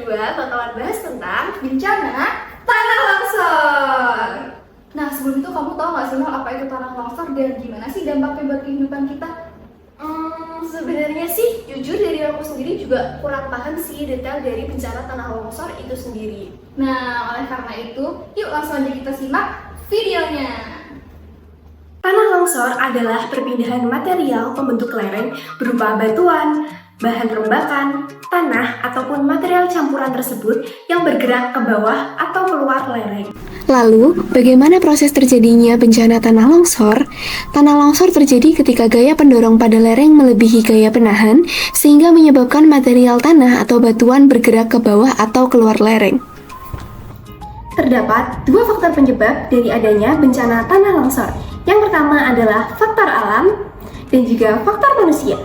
kedua bakalan bahas tentang bencana tanah longsor. Nah, sebelum itu kamu tahu nggak sih Nol, apa itu tanah longsor dan gimana sih dampaknya buat kehidupan kita? Sebenarnya sih jujur dari aku sendiri juga kurang paham sih detail dari bencana tanah longsor itu sendiri. Nah, oleh karena itu, yuk langsung aja kita simak videonya. Tanah longsor adalah perpindahan material pembentuk lereng berupa batuan, bahan rembakan, tanah, ataupun material campuran tersebut yang bergerak ke bawah atau keluar lereng. Lalu, bagaimana proses terjadinya bencana tanah longsor? Tanah longsor terjadi ketika gaya pendorong pada lereng melebihi gaya penahan, sehingga menyebabkan material tanah atau batuan bergerak ke bawah atau keluar lereng. Terdapat dua faktor penyebab dari adanya bencana tanah longsor. Yang pertama adalah faktor alam dan juga faktor manusia.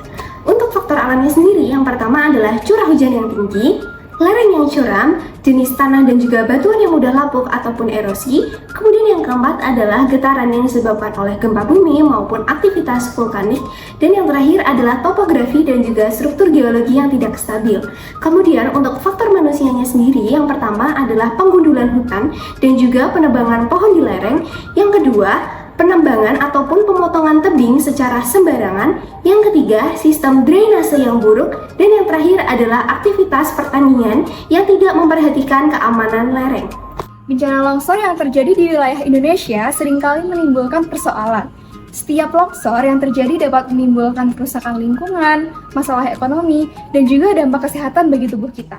Untuk faktor alamnya sendiri, yang pertama adalah curah hujan yang tinggi, lereng yang curam, jenis tanah dan juga batuan yang mudah lapuk ataupun erosi. Kemudian yang keempat adalah getaran yang disebabkan oleh gempa bumi maupun aktivitas vulkanik. Dan yang terakhir adalah topografi dan juga struktur geologi yang tidak stabil. Kemudian untuk faktor manusianya sendiri, yang pertama adalah penggundulan hutan dan juga penebangan pohon di lereng. Yang kedua, penembangan ataupun pemotongan tebing secara sembarangan. Yang ketiga, sistem drainase yang buruk. Dan yang terakhir adalah aktivitas pertanian yang tidak memperhatikan keamanan lereng. Bencana longsor yang terjadi di wilayah Indonesia seringkali menimbulkan persoalan. Setiap longsor yang terjadi dapat menimbulkan kerusakan lingkungan, masalah ekonomi, dan juga dampak kesehatan bagi tubuh kita.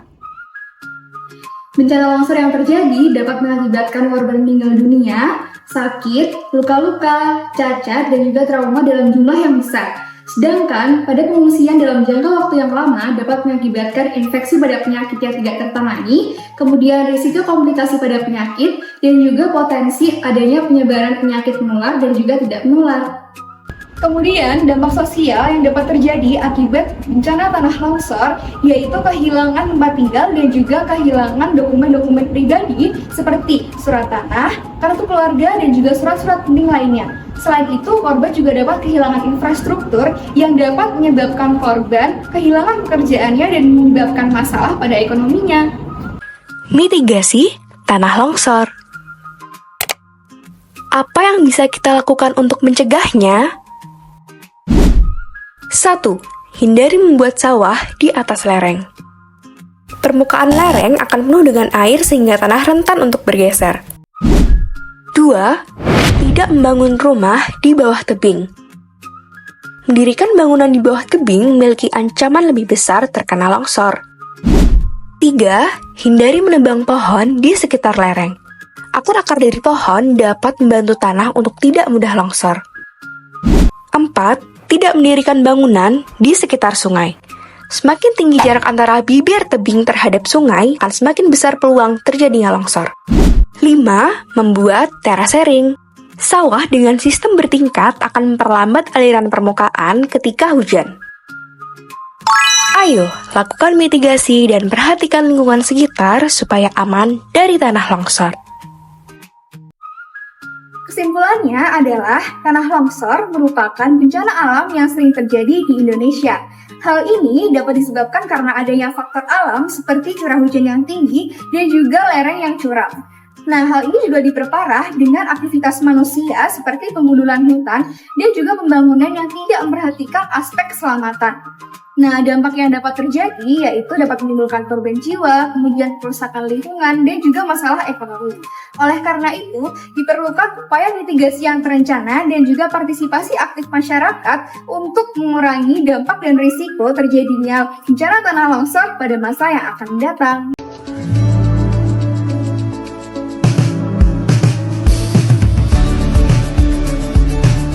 Bencana longsor yang terjadi dapat mengakibatkan korban meninggal dunia, sakit, luka-luka, cacat, dan juga trauma dalam jumlah yang besar. Sedangkan pada pengungsian dalam jangka waktu yang lama dapat mengakibatkan infeksi pada penyakit yang tidak tertangani, kemudian risiko komplikasi pada penyakit, dan juga potensi adanya penyebaran penyakit menular dan juga tidak menular. Kemudian, dampak sosial yang dapat terjadi akibat bencana tanah longsor yaitu kehilangan tempat tinggal dan juga kehilangan dokumen-dokumen pribadi seperti surat tanah, kartu keluarga, dan juga surat-surat penting lainnya. Selain itu, korban juga dapat kehilangan infrastruktur yang dapat menyebabkan korban kehilangan pekerjaannya dan menyebabkan masalah pada ekonominya. Mitigasi tanah longsor. Apa yang bisa kita lakukan untuk mencegahnya? 1. Hindari membuat sawah di atas lereng. Permukaan lereng akan penuh dengan air sehingga tanah rentan untuk bergeser. 2. Tidak membangun rumah di bawah tebing. Mendirikan bangunan di bawah tebing memiliki ancaman lebih besar terkena longsor. 3. Hindari menebang pohon di sekitar lereng. Akar-akar dari pohon dapat membantu tanah untuk tidak mudah longsor. 4. Tidak mendirikan bangunan di sekitar sungai. Semakin tinggi jarak antara bibir tebing terhadap sungai, akan semakin besar peluang terjadinya longsor. 5. Membuat terasering. Sawah dengan sistem bertingkat akan memperlambat aliran permukaan ketika hujan. Ayo, lakukan mitigasi dan perhatikan lingkungan sekitar supaya aman dari tanah longsor. Kesimpulannya adalah tanah longsor merupakan bencana alam yang sering terjadi di Indonesia. Hal ini dapat disebabkan karena adanya faktor alam seperti curah hujan yang tinggi dan juga lereng yang curam. Nah, hal ini juga diperparah dengan aktivitas manusia seperti penggundulan hutan dan juga pembangunan yang tidak memperhatikan aspek keselamatan. Nah, dampak yang dapat terjadi yaitu dapat menimbulkan korban jiwa, kemudian kerusakan lingkungan, dan juga masalah ekonomi. Oleh karena itu, diperlukan upaya mitigasi yang terencana dan juga partisipasi aktif masyarakat untuk mengurangi dampak dan risiko terjadinya bencana tanah longsor pada masa yang akan datang.